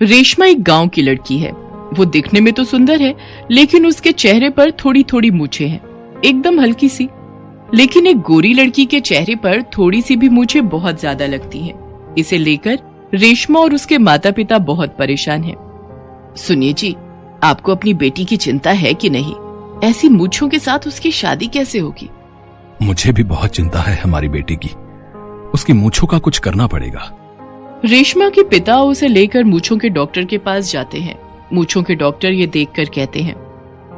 रेशमा एक गांव की लड़की है। वो दिखने में तो सुंदर है, लेकिन उसके चेहरे पर थोड़ी थोड़ी मूछें हैं, एकदम हल्की सी। लेकिन एक गोरी लड़की के चेहरे पर थोड़ी सी भी मूछें बहुत ज्यादा लगती हैं। इसे लेकर रेशमा और उसके माता पिता बहुत परेशान हैं। सुनिए जी, आपको अपनी बेटी की चिंता है कि नहीं? ऐसी मूछों के साथ उसकी शादी कैसे होगी? मुझे भी बहुत चिंता है हमारी बेटी की। उसकी मूछों का कुछ करना पड़ेगा। रेशमा के पिता उसे लेकर मूछों के डॉक्टर के पास जाते हैं। मूछों के डॉक्टर ये देखकर कहते हैं,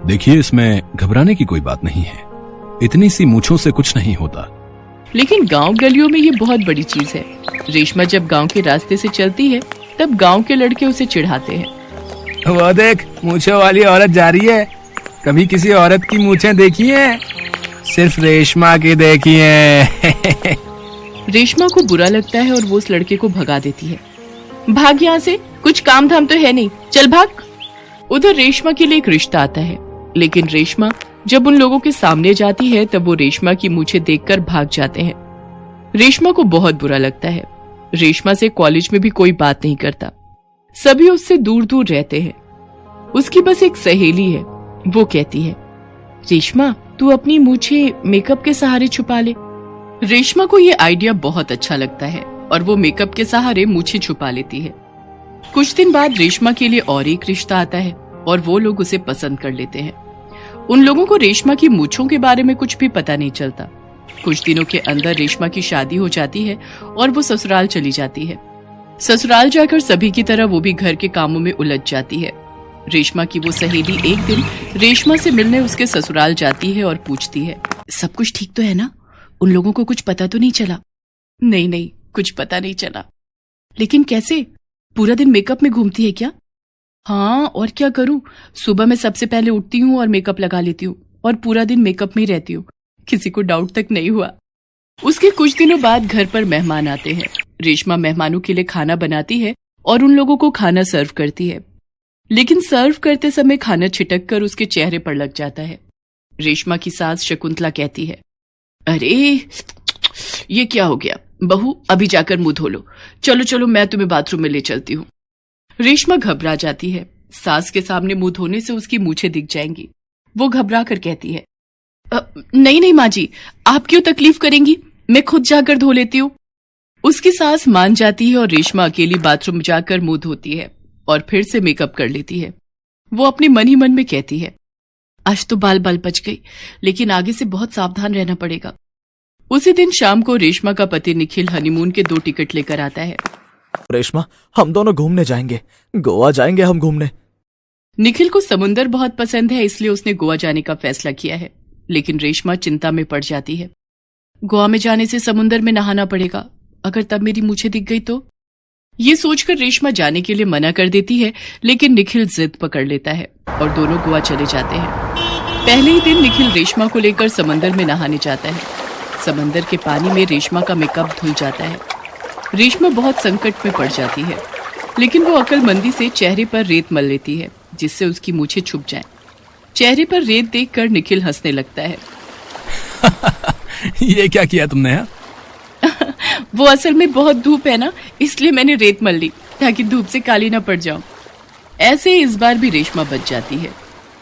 देखिए, इसमें घबराने की कोई बात नहीं है। इतनी सी मूछों से कुछ नहीं होता। लेकिन गांव गलियों में ये बहुत बड़ी चीज है। रेशमा जब गांव के रास्ते से चलती है तब गांव के लड़के उसे चिढ़ाते हैं। वो देख, मूछों वाली औरत जा रही है। कभी किसी औरत की मूछें देखी हैं? सिर्फ रेशमा की देखी हैं। रेशमा को बुरा लगता है और वो उस लड़के को भगा देती है। भाग यहाँ से, कुछ काम धाम तो है नहीं, चल भाग। उधर रेशमा के लिए एक रिश्ता आता है, लेकिन रेशमा जब उन लोगों के सामने जाती है तब वो रेशमा की मूछें देखकर भाग जाते हैं। रेशमा को बहुत बुरा लगता है। रेशमा से कॉलेज में भी कोई बात नहीं करता, सभी उससे दूर दूर रहते हैं। उसकी बस एक सहेली है। वो कहती है, रेशमा तू अपनी मूछें मेकअप के सहारे छुपा ले। रेशमा को ये आइडिया बहुत अच्छा लगता है और वो मेकअप के सहारे मूछें छुपा लेती है। कुछ दिन बाद रेशमा के लिए और एक रिश्ता आता है और वो लोग उसे पसंद कर लेते हैं। उन लोगों को रेशमा की मूछों के बारे में कुछ भी पता नहीं चलता। कुछ दिनों के अंदर रेशमा की शादी हो जाती है और वो ससुराल चली जाती है। ससुराल जाकर सभी की तरह वो भी घर के कामों में उलझ जाती है। रेशमा की वो सहेली एक दिन रेशमा से मिलने उसके ससुराल जाती है और पूछती है, सब कुछ ठीक तो है ना? उन लोगों को कुछ पता तो नहीं चला? नहीं नहीं, कुछ पता नहीं चला। लेकिन कैसे? पूरा दिन मेकअप में घूमती है क्या? हाँ, और क्या करूं? सुबह मैं सबसे पहले उठती हूँ और मेकअप लगा लेती हूँ और पूरा दिन मेकअप में ही रहती हूँ। किसी को डाउट तक नहीं हुआ। उसके कुछ दिनों बाद घर पर मेहमान आते हैं। रेशमा मेहमानों के लिए खाना बनाती है और उन लोगों को खाना सर्व करती है, लेकिन सर्व करते समय खाना छिटक कर उसके चेहरे पर लग जाता है। रेशमा की सास शकुंतला कहती है, अरे ये क्या हो गया? बहू, अभी जाकर मुंह धो लो। चलो चलो, मैं तुम्हें बाथरूम में ले चलती हूँ। रेशमा घबरा जाती है। सास के सामने मुंह धोने से उसकी मूछें दिख जाएंगी। वो घबरा कर कहती है, नहीं नहीं माँ जी, आप क्यों तकलीफ करेंगी? मैं खुद जाकर धो लेती हूँ। उसकी सास मान जाती है और रेशमा अकेली बाथरूम जाकर मुंह धोती है और फिर से मेकअप कर लेती है। वो अपने मन ही मन में कहती है, आज तो बाल बाल बच गई, लेकिन आगे से बहुत सावधान रहना पड़ेगा। उसी दिन शाम को रेशमा का पति निखिल हनीमून के 2 टिकट लेकर आता है। रेशमा, हम दोनों घूमने जाएंगे, गोवा जाएंगे हम घूमने। निखिल को समुंदर बहुत पसंद है, इसलिए उसने गोवा जाने का फैसला किया है। लेकिन रेशमा चिंता में पड़ जाती है। गोवा में जाने से समुंदर में नहाना पड़ेगा, अगर तब मेरी मूछें दिख गई तो? ये सोचकर रेशमा जाने के लिए मना कर देती है, लेकिन निखिल जिद पकड़ लेता है और दोनों गोवा चले जाते हैं। पहले ही दिन निखिल रेशमा को लेकर समंदर में नहाने जाता है। समंदर के पानी में रेशमा का मेकअप धुल जाता है। रेशमा बहुत संकट में पड़ जाती है, लेकिन वो अक्लमंदी से चेहरे पर रेत मल लेती है, जिससे उसकी मूछें छुप जाएं। चेहरे पर रेत देखकर निखिल हंसने लगता है। ये क्या किया तुमने? वो असल में बहुत धूप है ना, इसलिए मैंने रेत मल ली ताकि धूप से काली ना पड़ जाऊं। ऐसे इस बार भी रेशमा बच जाती है।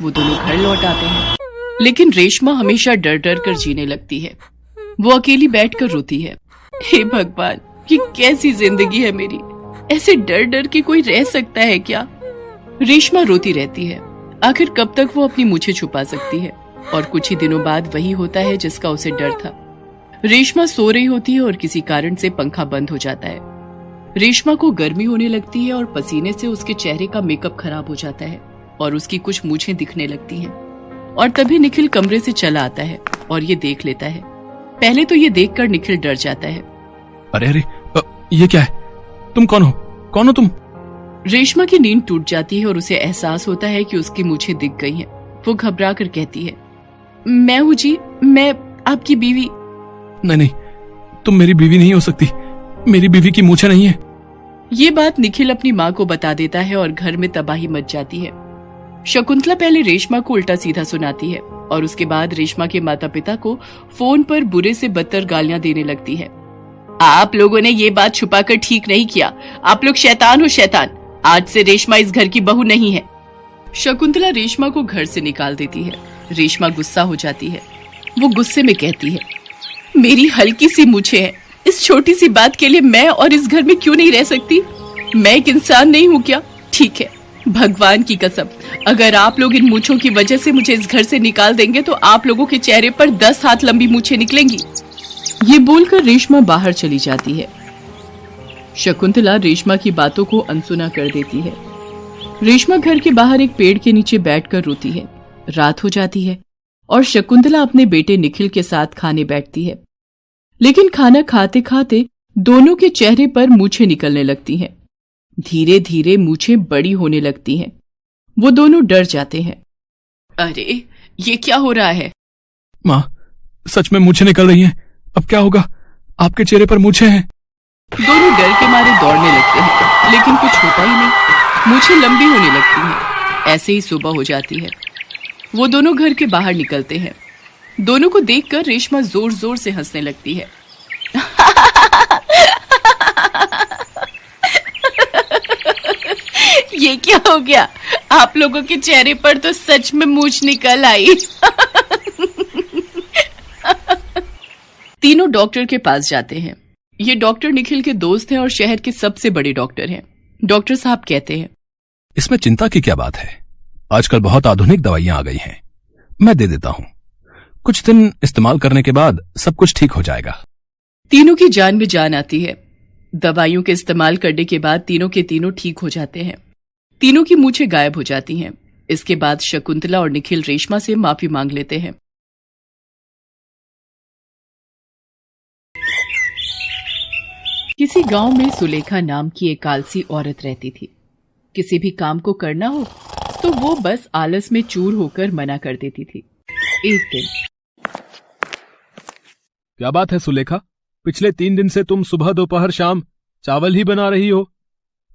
वो दोनों घर लौट आते हैं, लेकिन रेशमा हमेशा डर डर कर जीने लगती है। वो अकेली बैठकर रोती है, हे भगवान, ये कैसी जिंदगी है मेरी? ऐसे डर डर के कोई रह सकता है क्या? रेशमा रोती रहती है। आखिर कब तक वो अपनी मूछें छुपा सकती है? और कुछ ही दिनों बाद वही होता है जिसका उसे डर था। रेशमा सो रही होती है और किसी कारण से पंखा बंद हो जाता है। रेशमा को गर्मी होने लगती है और पसीने से उसके चेहरे का मेकअप खराब हो जाता है और उसकी कुछ मूछें दिखने लगती हैं। और तभी निखिल कमरे से चला आता है और ये देख लेता है। पहले तो ये देखकर निखिल डर जाता है। अरे अरे, ये क्या है? तुम कौन हो? कौन हो तुम? रेशमा की नींद टूट जाती है और उसे एहसास होता है कि उसकी मूछें दिख गई हैं। वो घबरा कर कहती है, मैं हूँ जी, मैं आपकी बीवी। नहीं नहीं, तुम मेरी बीवी नहीं हो सकती। मेरी बीवी की मूछें नहीं है। ये बात निखिल अपनी माँ को बता देता है और घर में तबाही मच जाती है। शकुंतला पहले रेशमा को उल्टा सीधा सुनाती है और उसके बाद रेशमा के माता पिता को फोन पर बुरे से बदतर गालियां देने लगती है। आप लोगों ने ये बात छुपाकर ठीक नहीं किया। आप लोग शैतान हो, शैतान। आज से रेशमा इस घर की बहू नहीं है। शकुंतला रेशमा को घर से निकाल देती है। रेशमा गुस्सा हो जाती है। वो गुस्से में कहती है, मेरी हल्की सी मूछें हैं, इस छोटी सी बात के लिए मैं और इस घर में क्यों नहीं रह सकती? मैं एक इंसान नहीं हूँ क्या? ठीक है, भगवान की कसम, अगर आप लोग इन मूछों की वजह से मुझे इस घर से निकाल देंगे तो आप लोगों के चेहरे पर 10 हाथ लंबी मूछें निकलेंगी। ये बोलकर रेशमा बाहर चली जाती है। शकुंतला रेशमा की बातों को अनसुना कर देती है। रेशमा घर के बाहर एक पेड़ के नीचे बैठकर रोती है। रात हो जाती है और शकुंतला अपने बेटे निखिल के साथ खाने बैठती है, लेकिन खाना खाते खाते दोनों के चेहरे पर मूछें निकलने लगती हैं। धीरे धीरे मूछें बड़ी होने लगती हैं। वो दोनों डर जाते हैं। अरे, ये क्या हो रहा है? माँ, सच में मूछें निकल रही हैं। अब क्या होगा? आपके चेहरे पर मूछें हैं। दोनों डर के मारे दौड़ने लगते हैं, लेकिन कुछ होता ही नहीं। मूछें लंबी होने लगती हैं। ऐसे ही सुबह हो जाती है। वो दोनों घर के बाहर निकलते हैं। दोनों को देखकर रेशमा जोर जोर से हंसने लगती है। ये क्या हो गया? आप लोगों के चेहरे पर तो सच में मूछ निकल आई। तीनों डॉक्टर के पास जाते हैं। ये डॉक्टर निखिल के दोस्त हैं और शहर के सबसे बड़े डॉक्टर हैं। डॉक्टर साहब कहते हैं, इसमें चिंता की क्या बात है? आजकल बहुत आधुनिक दवाइयां आ गई हैं। मैं दे देता हूं। कुछ दिन इस्तेमाल करने के बाद सब कुछ ठीक हो जाएगा। तीनों की जान में जान आती है। दवाइयों के इस्तेमाल करने के बाद तीनों के तीनों ठीक हो जाते हैं। तीनों की मूछें गायब हो जाती हैं। इसके बाद शकुंतला और निखिल रेशमा से माफी मांग लेते हैं। किसी गांव में सुलेखा नाम की एक आलसी औरत रहती थी। किसी भी काम को करना हो तो वो बस आलस में चूर होकर मना कर देती थी। एक दिन, क्या बात है सुलेखा? पिछले 3 दिन से तुम सुबह दोपहर शाम चावल ही बना रही हो।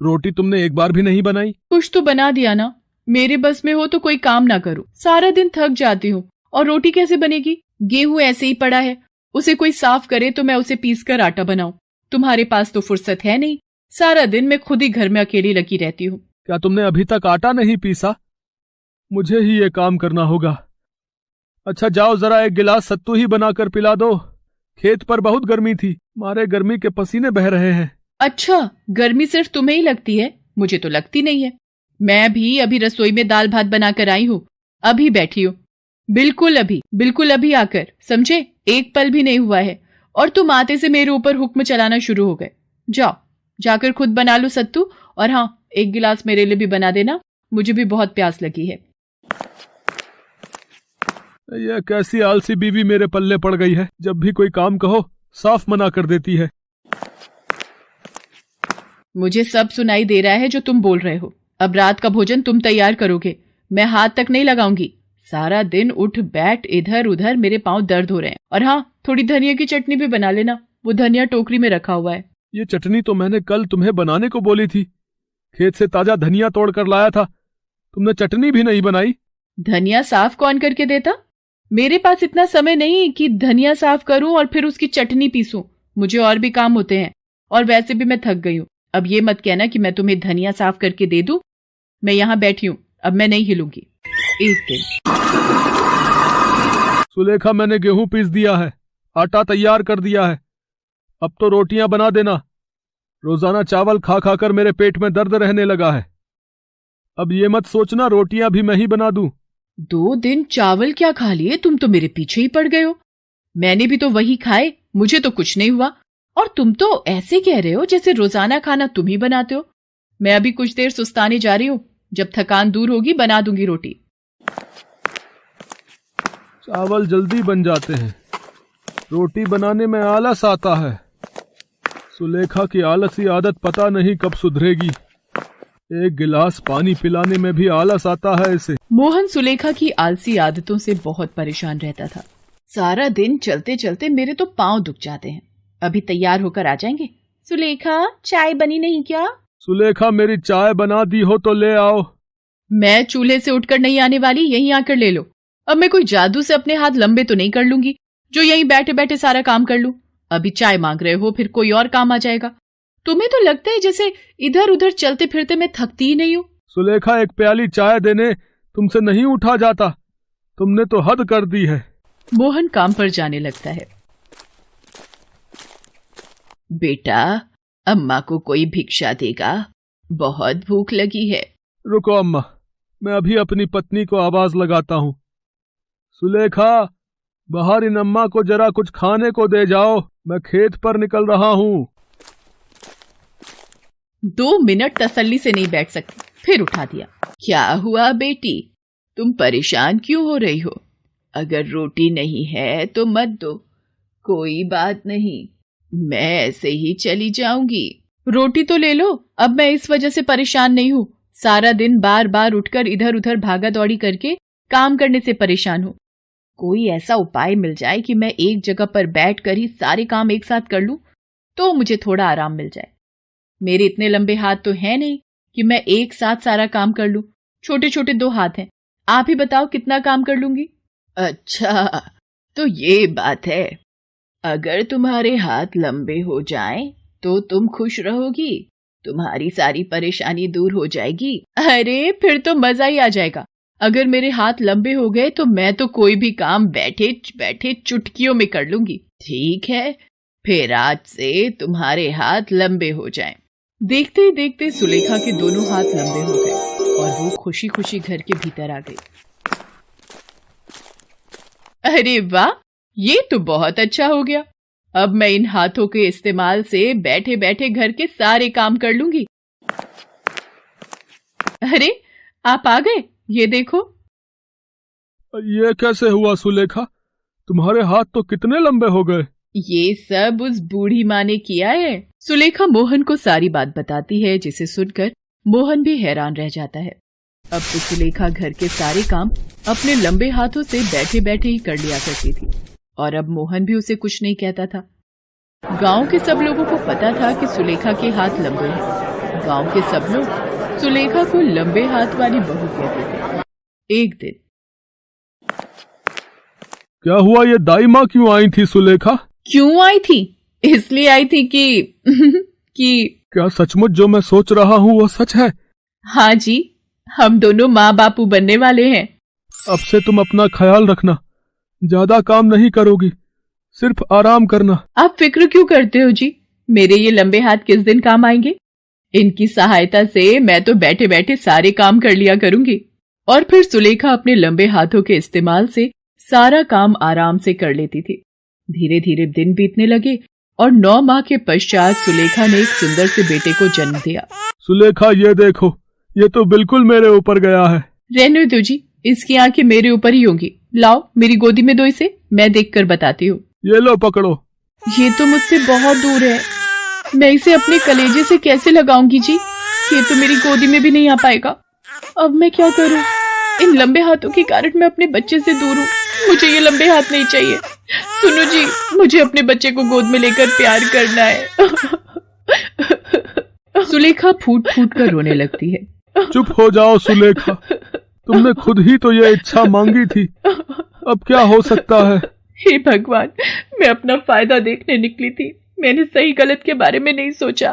रोटी तुमने एक बार भी नहीं बनाई। कुछ तो बना दिया ना। मेरे बस में हो तो कोई काम ना करूं। सारा दिन थक जाती हूँ और रोटी कैसे बनेगी? गेहूं ऐसे ही पड़ा है, उसे कोई साफ करे तो मैं उसे पीस कर आटा बनाऊं। तुम्हारे पास तो फुर्सत है नहीं। सारा दिन मैं खुद ही घर में अकेली लगी रहती हूँ। क्या तुमने अभी तक आटा नहीं पीसा? मुझे ही ये काम करना होगा। अच्छा जाओ, जरा एक गिलास सत्तू ही बनाकर पिला दो। खेत पर बहुत गर्मी थी, मारे गर्मी के पसीने बह रहे हैं। अच्छा, गर्मी सिर्फ तुम्हें ही लगती है, मुझे तो लगती नहीं है। मैं भी अभी रसोई में दाल भात बनाकर आई हूँ। अभी बैठी हूँ, बिल्कुल अभी आकर, समझे? एक पल भी नहीं हुआ है और तुम आते से मेरे ऊपर हुक्म चलाना शुरू हो गए। जाओ, जाकर खुद बना लो सत्तू, और हाँ, एक गिलास मेरे लिए भी बना देना, मुझे भी बहुत प्यास लगी है। यह कैसी आलसी बीवी मेरे पल्ले पड़ गई है। जब भी कोई काम कहो साफ मना कर देती है। मुझे सब सुनाई दे रहा है जो तुम बोल रहे हो। अब रात का भोजन तुम तैयार करोगे, मैं हाथ तक नहीं लगाऊंगी। सारा दिन उठ बैठ इधर उधर, मेरे पांव दर्द हो रहे हैं। और हाँ, थोड़ी धनिया की चटनी भी बना लेना, वो धनिया टोकरी में रखा हुआ है। ये चटनी तो मैंने कल तुम्हें बनाने को बोली थी। खेत से ताजा धनिया तोड़ कर लाया था, तुमने चटनी भी नहीं बनाई। धनिया साफ कौन करके देता? मेरे पास इतना समय नहीं कि धनिया साफ करूं और फिर उसकी चटनी पीसूं। मुझे और भी काम होते हैं, और वैसे भी मैं थक गई हूं। अब ये मत कहना कि मैं तुम्हें धनिया साफ करके दे दूं। मैं यहाँ बैठी हूँ, अब मैं नहीं हिलूंगी। एक दिन, सुलेखा, मैंने गेहूं पीस दिया है, आटा तैयार कर दिया है। अब तो रोटियां बना देना। रोजाना चावल खा खाकर मेरे पेट में दर्द रहने लगा है। अब ये मत सोचना रोटियां भी मैं ही बना दूं। 2 दिन चावल क्या खा लिए? तुम तो मेरे पीछे ही पड़ गए हो। मैंने भी तो वही खाए, मुझे तो कुछ नहीं हुआ। और तुम तो ऐसे कह रहे हो जैसे रोजाना खाना तुम ही बनाते हो। मैं अभी कुछ देर सुस्ताने जा रही हूँ, जब थकान दूर होगी बना दूंगी रोटी। चावल जल्दी बन जाते हैं, रोटी बनाने में आलस आता है। सुलेखा की आलसी आदत पता नहीं कब सुधरेगी। एक गिलास पानी पिलाने में भी आलस आता है इसे। मोहन सुलेखा की आलसी आदतों से बहुत परेशान रहता था। सारा दिन चलते चलते मेरे तो पांव दुख जाते हैं। अभी तैयार होकर आ जाएंगे। सुलेखा, चाय बनी नहीं क्या? सुलेखा, मेरी चाय बना दी हो तो ले आओ। मैं चूल्हे से उठकर नहीं आने वाली, यहीं आकर ले लो। अब मैं कोई जादू से अपने हाथ लंबे तो नहीं कर लूंगी जो यहीं बैठे बैठे सारा काम कर लूं। अभी चाय मांग रहे हो, फिर कोई और काम आ जाएगा। तुम्हें तो लगता है जैसे इधर उधर चलते फिरते मैं थकती ही नहीं हूँ। सुलेखा, एक प्याली चाय देने तुमसे नहीं उठा जाता। तुमने तो हद कर दी है। मोहन काम पर जाने लगता है। बेटा, अम्मा को कोई भिक्षा देगा, बहुत भूख लगी है। रुको अम्मा, मैं अभी अपनी पत्नी को आवाज लगाता हूँ। सुलेखा, बाहर इन अम्मा को जरा कुछ खाने को दे जाओ, मैं खेत पर निकल रहा हूँ। 2 मिनट तसल्ली से नहीं बैठ सकती, फिर उठा दिया। क्या हुआ बेटी, तुम परेशान क्यों हो रही हो? अगर रोटी नहीं है तो मत दो, कोई बात नहीं, मैं ऐसे ही चली जाऊंगी। रोटी तो ले लो, अब मैं इस वजह से परेशान नहीं हूँ। सारा दिन बार बार उठकर इधर उधर भागा दौड़ी करके काम करने से परेशान हूँ। कोई ऐसा उपाय मिल जाए कि मैं एक जगह पर बैठकर ही सारे काम एक साथ कर लूं, तो मुझे थोड़ा आराम मिल जाए। मेरे इतने लंबे हाथ तो है नहीं कि मैं एक साथ सारा काम कर लूं। छोटे छोटे 2 हाथ हैं। आप ही बताओ कितना काम कर लूंगी? अच्छा, तो ये बात है। अगर तुम्हारे हाथ लंबे हो जाएं तो तुम खुश रहोगी, तुम्हारी सारी परेशानी दूर हो जाएगी। अरे फिर तो मजा ही आ जाएगा। अगर मेरे हाथ लंबे हो गए तो मैं तो कोई भी काम बैठे बैठे चुटकियों में कर लूंगी। ठीक है, फिर आज से तुम्हारे हाथ लंबे हो जाएं। देखते ही देखते सुलेखा के दोनों हाथ लंबे हो गए और वो खुशी खुशी घर के भीतर आ गई। अरे वाह, ये तो बहुत अच्छा हो गया। अब मैं इन हाथों के इस्तेमाल से बैठे बैठे घर के सारे काम कर लूंगी। अरे आप आ गए, ये देखो। ये कैसे हुआ सुलेखा? तुम्हारे हाथ तो कितने लंबे हो गए। ये सब उस बूढ़ी माँ ने किया है। सुलेखा मोहन को सारी बात बताती है, जिसे सुनकर मोहन भी हैरान रह जाता है। अब तो सुलेखा घर के सारे काम अपने लंबे हाथों से बैठे बैठे ही कर लिया करती थी और अब मोहन भी उसे कुछ नहीं कहता था। गांव के सब लोगों को पता था कि सुलेखा के हाथ लंबे हैं। गांव के सब लोग सुलेखा को लंबे हाथ वाली बहू कहते थे। एक दिन क्या हुआ, ये दाई माँ क्यों आई थी सुलेखा? क्यों आई थी? इसलिए आई थी कि क्या सचमुच जो मैं सोच रहा हूँ वो सच है? हाँ जी, हम दोनों माँ बापू बनने वाले हैं। अब से तुम अपना ख्याल रखना, ज्यादा काम नहीं करोगी, सिर्फ आराम करना। आप फिक्र क्यों करते हो जी? मेरे ये लंबे हाथ किस दिन काम आएंगे? इनकी सहायता से मैं तो बैठे बैठे सारे काम कर लिया करूंगी। और फिर सुलेखा अपने लंबे हाथों के इस्तेमाल से सारा काम आराम से कर लेती थी। धीरे धीरे दिन बीतने लगे और 9 माह के पश्चात सुलेखा ने एक सुंदर से बेटे को जन्म दिया। सुलेखा, ये देखो, ये तो बिल्कुल मेरे ऊपर गया है। रहने दो जी, इसकी आंखें मेरे ऊपर ही होंगी। लाओ मेरी गोदी में दो इसे, मैं देखकर बताती हूँ। ये लो पकड़ो। ये तो मुझसे बहुत दूर है, मैं इसे अपने कलेजे से कैसे लगाऊंगी जी? ये तो मेरी गोदी में भी नहीं आ पाएगा। अब मैं क्या करूँ? इन लंबे हाथों के कारण मैं अपने बच्चे से दूर हूँ। मुझे ये लंबे हाथ नहीं चाहिए। सुनो जी, मुझे अपने बच्चे को गोद में लेकर प्यार करना है। सुलेखा फूट फूट कर रोने लगती है। चुप हो जाओ सुलेखा, तुमने खुद ही तो ये इच्छा मांगी थी, अब क्या हो सकता है? हे भगवान, मैं अपना फायदा देखने निकली थी, मैंने सही गलत के बारे में नहीं सोचा।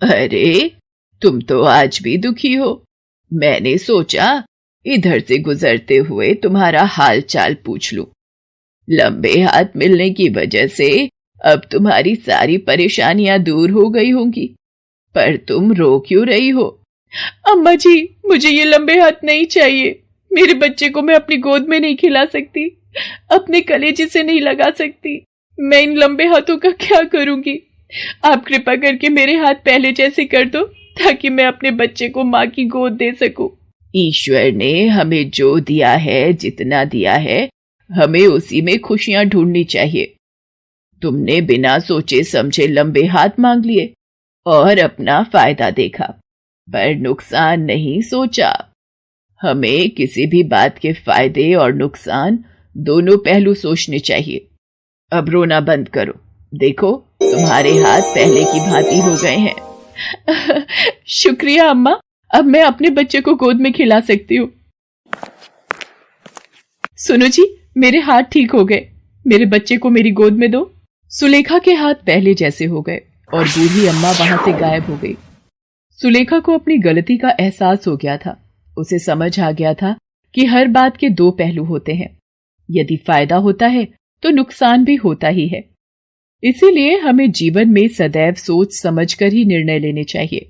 अरे तुम तो आज भी दुखी हो। मैंने सोचा इधर से गुजरते हुए तुम्हारा हाल चाल पूछ लूं। लंबे हाथ मिलने की वजह से अब तुम्हारी सारी परेशानियां दूर हो गई होंगी, पर तुम रो क्यों रही हो? अम्मा जी, मुझे ये लंबे हाथ नहीं चाहिए। मेरे बच्चे को मैं अपनी गोद में नहीं खिला सकती, अपने कलेजे से नहीं लगा सकती। मैं इन लंबे हाथों का क्या करूंगी? आप कृपा करके मेरे हाथ पहले जैसे कर दो, ताकि मैं अपने बच्चे को माँ की गोद दे सकूं। ईश्वर ने हमें जो दिया है, जितना दिया है, हमें उसी में खुशियां ढूंढनी चाहिए। तुमने बिना सोचे समझे लंबे हाथ मांग लिए और अपना फायदा देखा, पर नुकसान नहीं सोचा। हमें किसी भी बात के फायदे और नुकसान दोनों पहलू सोचने चाहिए। अब रोना बंद करो, देखो तुम्हारे हाथ पहले की भांति हो गए हैं। शुक्रिया अम्मा, अब मैं अपने बच्चे को गोद में खिला सकती हूँ। सुनो जी, मेरे हाथ ठीक हो गए, मेरे बच्चे को मेरी गोद में दो। सुलेखा के हाथ पहले जैसे हो गए और बूढ़ी अम्मा वहां से गायब हो गई। सुलेखा को अपनी गलती का एहसास हो गया था। उसे समझ आ गया था कि हर बात के दो पहलू होते हैं। यदि फायदा होता है तो नुकसान भी होता ही है। इसीलिए हमें जीवन में सदैव सोच समझकर ही निर्णय लेने चाहिए।